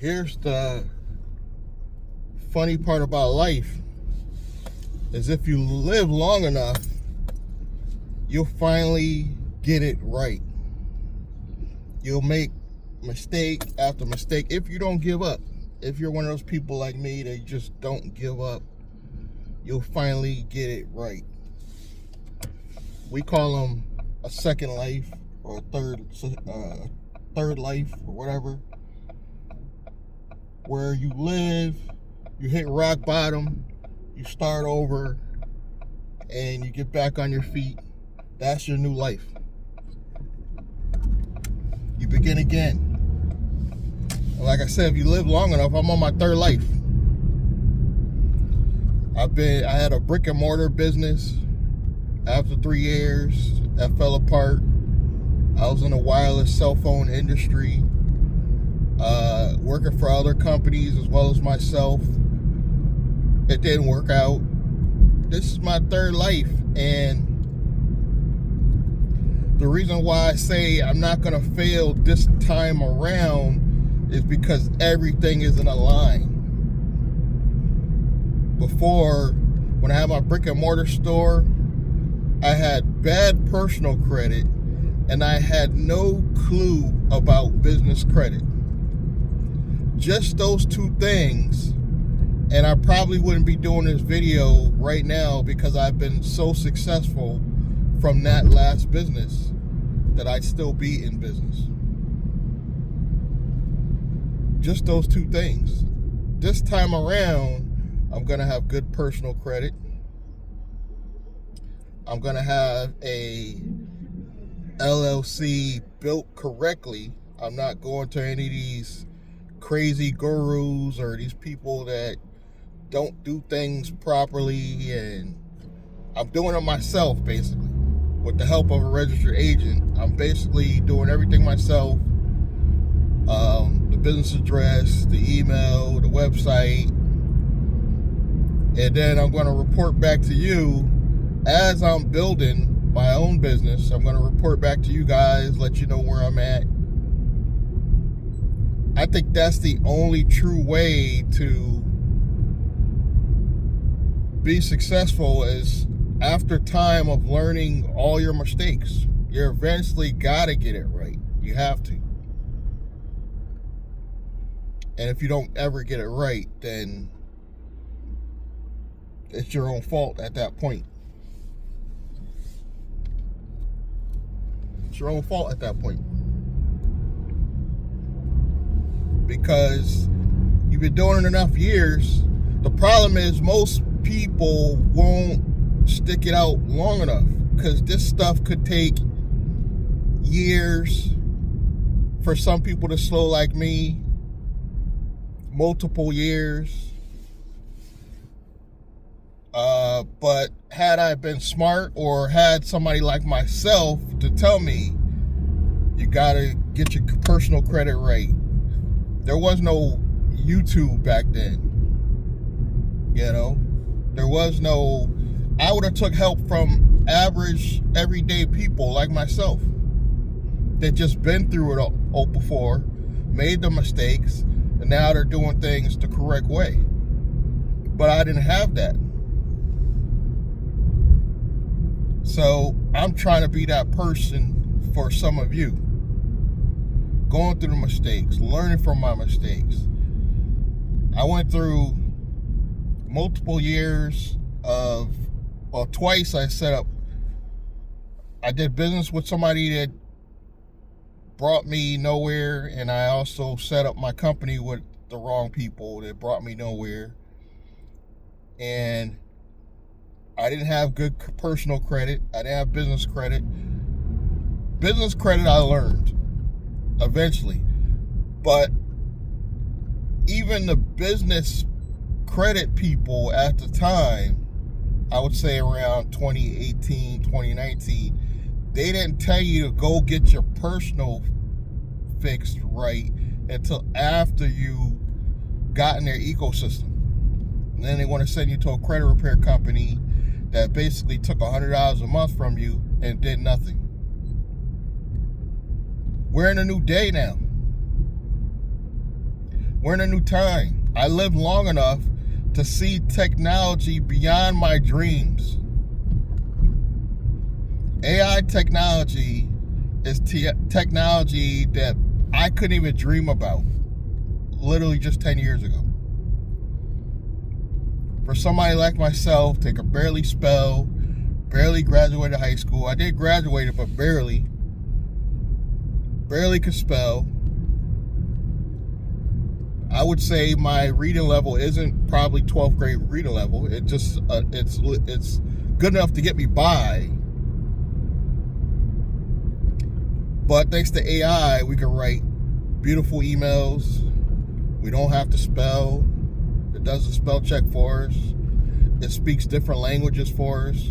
Here's the funny part about life is if you live long enough, you'll finally get it right. You'll make mistake after mistake if you don't give up. If you're one of those people like me that just don't give up, you'll finally get it right. We call them a second life or a third life or whatever, where you live, you hit rock bottom, you start over, and you get back on your feet. That's your new life. You begin again. Like I said, if you live long enough, I'm on my third life. I had a brick and mortar business. After 3 years, that fell apart. I was in the wireless cell phone industry, working for other companies as well as myself. It didn't work out. This is my third life, and the reason why I say I'm not going to fail this time around is because everything is in a line. Before, when I had my brick and mortar store, I had bad personal credit and I had no clue about business credit. Just those two things, and I probably wouldn't be doing this video right now because I've been so successful from that last business that I'd still be in business. Just those two things. This time around, I'm gonna have good personal credit. I'm gonna have a LLC built correctly. I'm not going to any of these crazy gurus or these people that don't do things properly, and I'm doing it myself basically. With the help of a registered agent, I'm basically doing everything myself. The business address, the email, the website, and then I'm going to report back to you as I'm building my own business. I'm going to report back to you guys, let you know where I'm at. I think that's the only true way to be successful, is after time of learning all your mistakes. You eventually got to get it right. You have to. And if you don't ever get it right, then it's your own fault at that point. It's your own fault at that point. Because you've been doing it enough years. The problem is most people won't stick it out long enough, because this stuff could take years. For some people to slow like me, multiple years. But had I been smart, or had somebody like myself to tell me, you gotta get your personal credit right. There was no YouTube back then. You know, there was no, I would have took help from average, everyday people like myself that just been through it all before, made the mistakes, and now they're doing things the correct way. But I didn't have that. So I'm trying to be that person for some of you. Going through the mistakes, learning from my mistakes. I went through multiple years of, well, twice I did business with somebody that brought me nowhere, and I also set up my company with the wrong people that brought me nowhere. And I didn't have good personal credit. I didn't have business credit. Business credit I learned eventually. But even the business credit people at the time, I would say around 2018, 2019, they didn't tell you to go get your personal fixed right until after you got in their ecosystem. And then they want to send you to a credit repair company that basically took $100 a month from you and did nothing. We're in a new day now. We're in a new time. I lived long enough to see technology beyond my dreams. AI technology is technology that I couldn't even dream about literally just 10 years ago. For somebody like myself that could barely spell, barely graduated high school. I did graduate it, but barely could spell. I would say my reading level isn't probably 12th grade reading level. It just it's good enough to get me by. But thanks to AI, we can write beautiful emails. We don't have to spell. It does the spell check for us. It speaks different languages for us.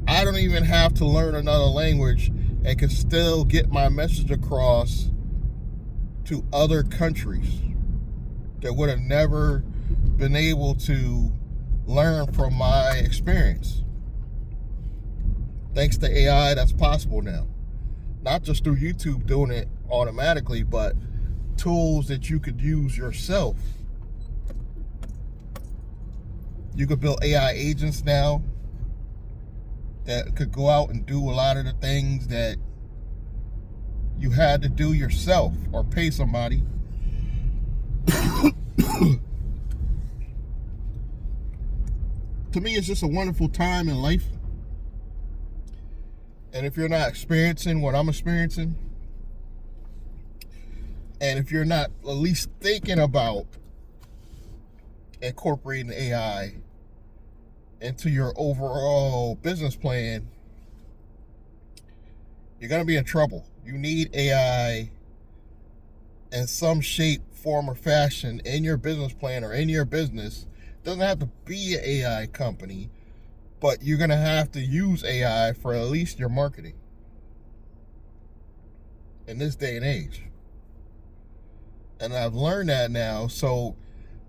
I don't even have to learn another language and can still get my message across to other countries that would have never been able to learn from my experience. Thanks to AI, that's possible now. Not just through YouTube doing it automatically, but tools that you could use yourself. You could build AI agents now that could go out and do a lot of the things that you had to do yourself or pay somebody. To me, it's just a wonderful time in life. And if you're not experiencing what I'm experiencing, and if you're not at least thinking about incorporating AI into your overall business plan, you're going to be in trouble. You need AI in some shape, form, or fashion in your business plan or in your business. It doesn't have to be an AI company, but you're going to have to use AI for at least your marketing in this day and age. And I've learned that now, so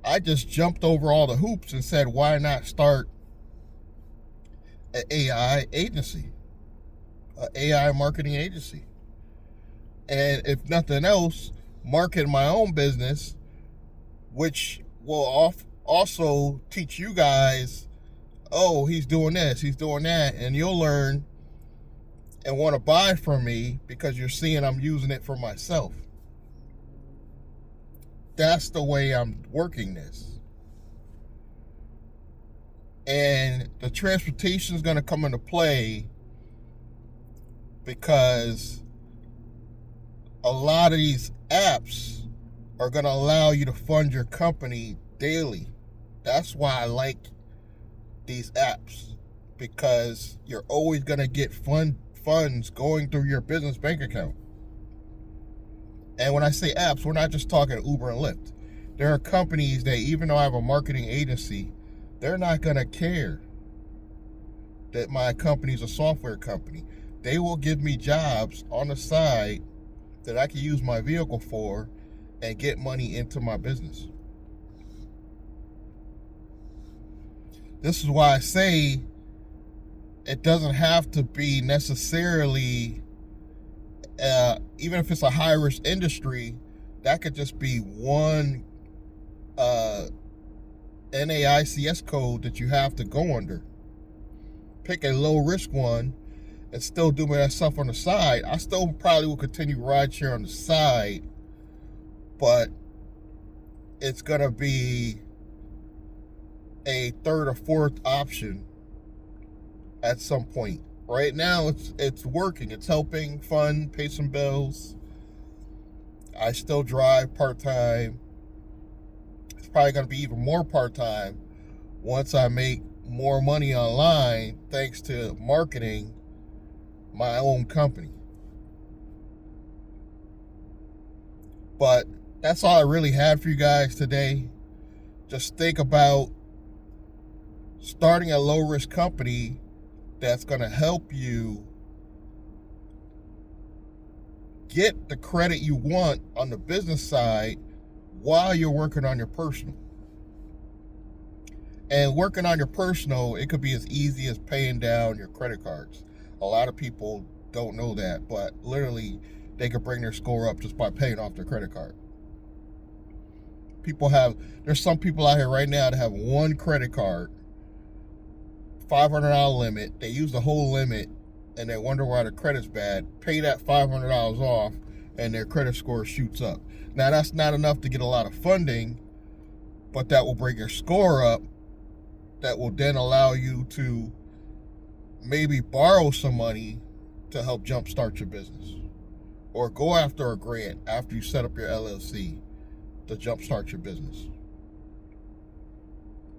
I just jumped over all the hoops and said, why not start an AI agency, an AI marketing agency? And if nothing else, market my own business, which will also teach you guys, oh, he's doing this, he's doing that, and you'll learn and want to buy from me because you're seeing I'm using it for myself. That's the way I'm working this. And the transportation is going to come into play because a lot of these apps are going to allow you to fund your company daily. That's why I like these apps, because you're always going to get funds going through your business bank account. And when I say apps, we're not just talking Uber and Lyft. There are companies that, even though I have a marketing agency, they're not going to care that my company's a software company. They will give me jobs on the side that I can use my vehicle for and get money into my business. This is why I say it doesn't have to be necessarily, even if it's a high-risk industry, that could just be one NAICS code that you have to go under. Pick a low-risk one and still do that stuff on the side. I still probably will continue rideshare on the side, but it's going to be a third or fourth option at some point. Right now, it's working. It's helping fund, pay some bills. I still drive part-time. It's probably going to be even more part-time once I make more money online thanks to marketing my own company. But that's all I really had for you guys today. Just think about starting a low-risk company that's going to help you get the credit you want on the business side while you're working on your personal. And working on your personal, it could be as easy as paying down your credit cards. A lot of people don't know that, but literally they could bring their score up just by paying off their credit card. There's some people out here right now that have one credit card, $500 limit. They use the whole limit and they wonder why their credit's bad. Pay that $500 off and their credit score shoots up. Now, that's not enough to get a lot of funding, but that will bring your score up. That will then allow you to maybe borrow some money to help jumpstart your business, or go after a grant after you set up your LLC to jumpstart your business.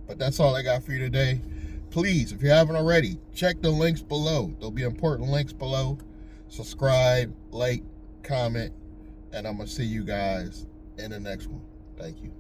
But that's all I got for you today. Please, if you haven't already, check the links below. There'll be important links below. Subscribe, like, comment, and I'm going to see you guys in the next one. Thank you.